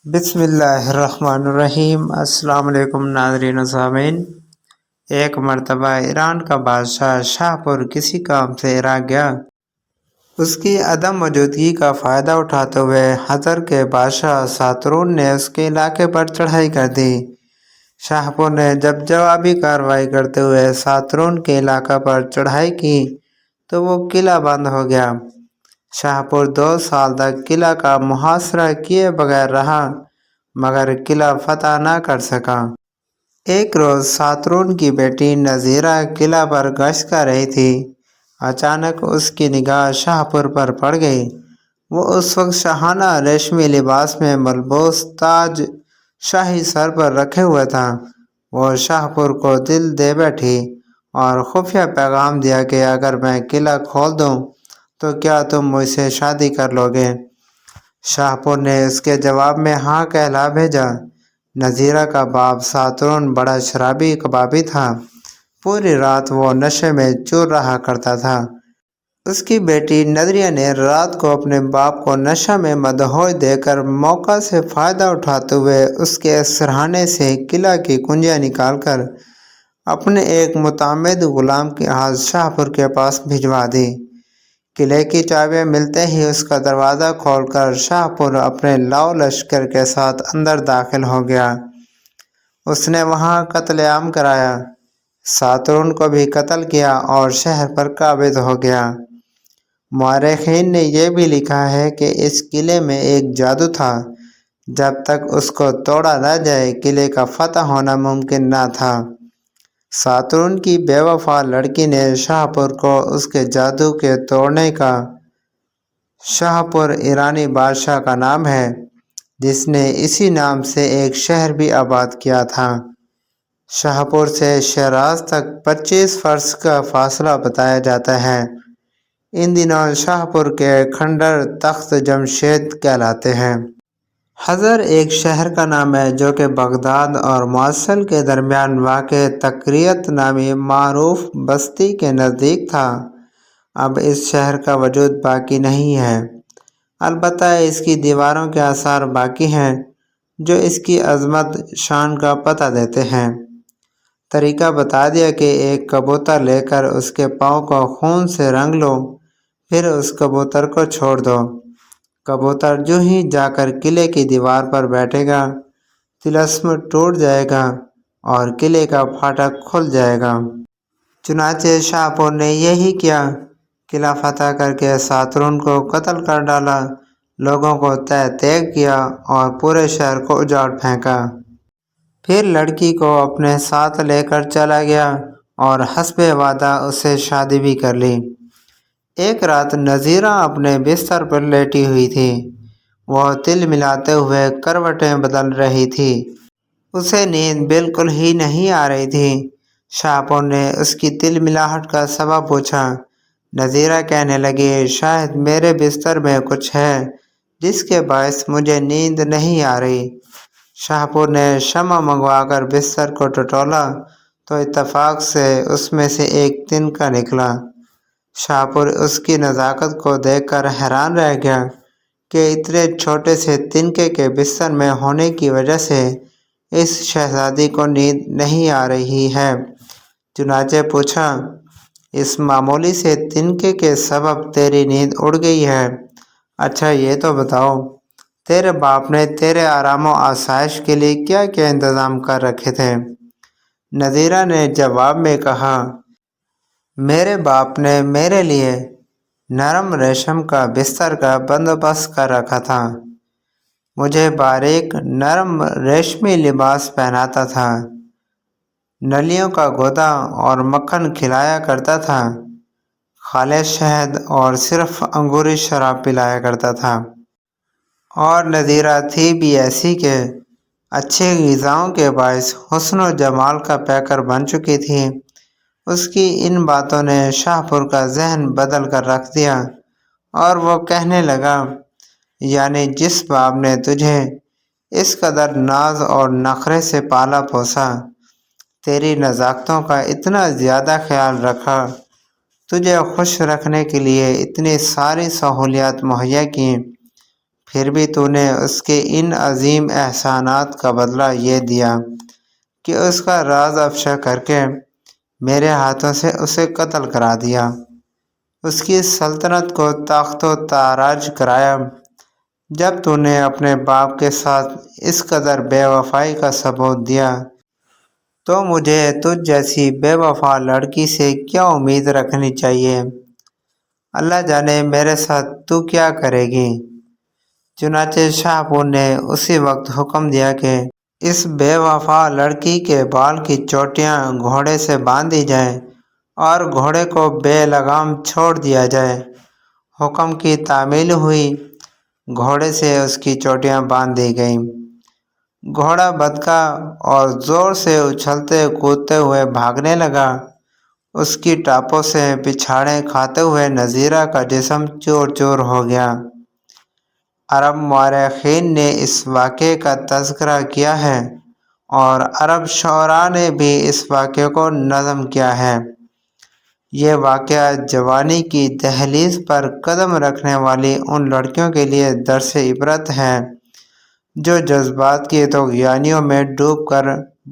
بسم اللہ الرحمن الرحیم۔ السلام علیکم ناظرین و سامعین۔ ایک مرتبہ ایران کا بادشاہ شاہ پور کسی کام سے عراق گیا۔ اس کی عدم موجودگی کا فائدہ اٹھاتے ہوئے حضر کے بادشاہ ساترون نے اس کے علاقے پر چڑھائی کر دی۔ شاہ پور نے جب جوابی کارروائی کرتے ہوئے ساترون کے علاقے پر چڑھائی کی تو وہ قلعہ بند ہو گیا۔ شاہ پور 2 سال تک قلعہ کا محاصرہ کیے بغیر رہا مگر قلعہ فتح نہ کر سکا۔ ایک روز ساترون کی بیٹی نذیرہ قلعہ پر گشت کر رہی تھی۔ اچانک اس کی نگاہ شاہ پور پر پڑ گئی۔ وہ اس وقت شاہانہ ریشمی لباس میں ملبوس تاج شاہی سر پر رکھے ہوئے تھا۔ وہ شاہ پور کو دل دے بیٹھی اور خفیہ پیغام دیا کہ اگر میں قلعہ کھول دوں تو کیا تم مجھ سے شادی کر لو گے؟ شاہ پور نے اس کے جواب میں ہاں کہلا بھیجا۔ نذیرہ کا باپ ساترون بڑا شرابی کبابی تھا۔ پوری رات وہ نشے میں چور رہا کرتا تھا۔ اس کی بیٹی نذیرہ نے رات کو اپنے باپ کو نشہ میں مدہوش دیکھ کر موقع سے فائدہ اٹھاتے ہوئے اس کے سرہانے سے قلعہ کی کنجیاں نکال کر اپنے ایک متعمد غلام کے ہاتھ شاہ پور کے پاس بھجوا دی۔ قلعے کی چابیاں ملتے ہی اس کا دروازہ کھول کر شاہ پور اپنے لاؤ لشکر کے ساتھ اندر داخل ہو گیا۔ اس نے وہاں قتل عام کرایا، ساترون کو بھی قتل کیا اور شہر پر قابض ہو گیا۔ مورخین نے یہ بھی لکھا ہے کہ اس قلعے میں ایک جادو تھا، جب تک اس کو توڑا نہ جائے قلعے کا فتح ہونا ممکن نہ تھا۔ ساترون کی بے وفا لڑکی نے شاہ پور کو اس کے جادو کے توڑنے کا شاہ پور ایرانی بادشاہ کا نام ہے، جس نے اسی نام سے ایک شہر بھی آباد کیا تھا۔ شاہ پور سے شیراز تک 25 فرسخ کا فاصلہ بتایا جاتا ہے۔ ان دنوں شاہ پور کے کھنڈر تخت جمشید کہلاتے ہیں۔ حضر ایک شہر کا نام ہے جو کہ بغداد اور موصل کے درمیان واقع تقریت نامی معروف بستی کے نزدیک تھا۔ اب اس شہر کا وجود باقی نہیں ہے، البتہ اس کی دیواروں کے آثار باقی ہیں جو اس کی عظمت شان کا پتہ دیتے ہیں۔ طریقہ بتا دیا کہ ایک کبوتر لے کر اس کے پاؤں کو خون سے رنگ لو، پھر اس کبوتر کو چھوڑ دو۔ کبوتر جو ہی جا کر قلعے کی دیوار پر بیٹھے گا، طلسم ٹوٹ جائے گا اور قلعے کا پھاٹک کھل جائے گا۔ چنانچہ شاہ پور نے یہی کیا، قلعہ فتح کر کے ساترون کو قتل کر ڈالا، لوگوں کو تہہ تیگ کیا اور پورے شہر کو اجاڑ پھینکا۔ پھر لڑکی کو اپنے ساتھ لے کر چلا گیا اور حسب وعدہ اس سے شادی بھی کر لی۔ ایک رات نذیرہ اپنے بستر پر لیٹی ہوئی تھی۔ وہ تل ملاتے ہوئے کروٹیں بدل رہی تھی۔ اسے نیند بالکل ہی نہیں آ رہی تھی۔ شاہ پور نے اس کی تل ملاہٹ کا سبب پوچھا۔ نذیرہ کہنے لگی، شاید میرے بستر میں کچھ ہے جس کے باعث مجھے نیند نہیں آ رہی۔ شاہ پور نے شمع منگوا کر بستر کو ٹٹولا تو اتفاق سے اس میں سے ایک تنکا نکلا۔ شاہ پور اس کی نزاکت کو دیکھ کر حیران رہ گیا کہ اتنے چھوٹے سے تنکے کے بستر میں ہونے کی وجہ سے اس شہزادی کو نیند نہیں آ رہی ہے۔ چنانچہ پوچھا، اس معمولی سے تنکے کے سبب تیری نیند اڑ گئی ہے؟ اچھا یہ تو بتاؤ، تیرے باپ نے تیرے آرام و آسائش کے لیے کیا کیا انتظام کر رکھے تھے؟ نذیرہ نے جواب میں کہا، میرے باپ نے میرے لیے نرم ریشم کا بستر کا بندوبست کر رکھا تھا، مجھے باریک نرم ریشمی لباس پہناتا تھا، نلیوں کا غدہ اور مکھن کھلایا کرتا تھا، خالص شہد اور صرف انگوری شراب پلایا کرتا تھا۔ اور نذیرہ تھی بھی ایسی کہ اچھے غذاؤں کے باعث حسن و جمال کا پیکر بن چکی تھی۔ اس کی ان باتوں نے شاہ پور کا ذہن بدل کر رکھ دیا اور وہ کہنے لگا، یعنی جس باپ نے تجھے اس قدر ناز اور نخرے سے پالا پوسا، تیری نزاکتوں کا اتنا زیادہ خیال رکھا، تجھے خوش رکھنے کے لیے اتنی ساری سہولیات مہیا کیں، پھر بھی تو نے اس کے ان عظیم احسانات کا بدلہ یہ دیا کہ اس کا راز افشا کر کے میرے ہاتھوں سے اسے قتل کرا دیا، اس کی سلطنت کو تخت و تاراج کرایا۔ جب تو نے اپنے باپ کے ساتھ اس قدر بے وفائی کا ثبوت دیا تو مجھے تجھ جیسی بے وفا لڑکی سے کیا امید رکھنی چاہیے؟ اللہ جانے میرے ساتھ تو کیا کرے گی۔ چنانچہ شاہپور نے اسی وقت حکم دیا کہ اس بے وفا لڑکی کے بال کی چوٹیاں گھوڑے سے باندھ دی جائیں اور گھوڑے کو بے لگام چھوڑ دیا جائے۔ حکم کی تعمیل ہوئی، گھوڑے سے اس کی چوٹیاں باندھ دی گئیں۔ گھوڑا بھدکا اور زور سے اچھلتے کودتے ہوئے بھاگنے لگا۔ اس کی ٹاپوں سے پچھاڑیں کھاتے ہوئے نذیرہ کا جسم چور چور ہو گیا۔ عرب مورخین نے اس واقعے کا تذکرہ کیا ہے اور عرب شعراء نے بھی اس واقعے کو نظم کیا ہے۔ یہ واقعہ جوانی کی دہلیز پر قدم رکھنے والی ان لڑکیوں کے لیے درس عبرت ہے جو جذبات کی طغیانیوں میں ڈوب کر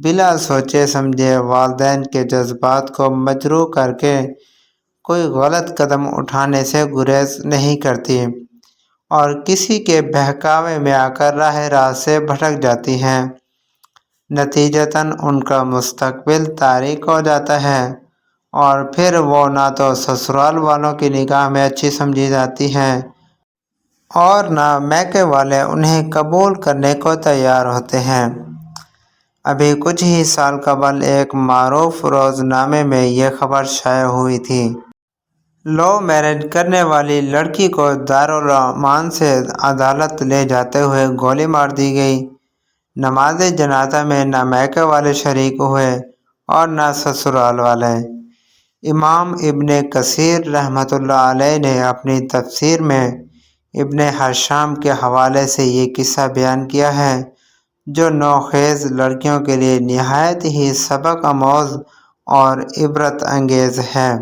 بلا سوچے سمجھے والدین کے جذبات کو مجروح کر کے کوئی غلط قدم اٹھانے سے گریز نہیں کرتی اور کسی کے بہکاوے میں آ کر راہ سے بھٹک جاتی ہیں۔ نتیجتاً ان کا مستقبل تاریک ہو جاتا ہے اور پھر وہ نہ تو سسرال والوں کی نگاہ میں اچھی سمجھی جاتی ہیں اور نہ میکے والے انہیں قبول کرنے کو تیار ہوتے ہیں۔ ابھی کچھ ہی سال قبل ایک معروف روزنامے میں یہ خبر شائع ہوئی تھی۔ لو میرج کرنے والی لڑکی کو دارالامان سے عدالت لے جاتے ہوئے گولی مار دی گئی۔ نماز جنازہ میں نہ میکے والے شریک ہوئے اور نہ سسرال والے۔ امام ابن کثیر رحمۃ اللہ علیہ نے اپنی تفسیر میں ابن ہشام کے حوالے سے یہ قصہ بیان کیا ہے جو نوخیز لڑکیوں کے لیے نہایت ہی سبق آموز اور عبرت انگیز ہے۔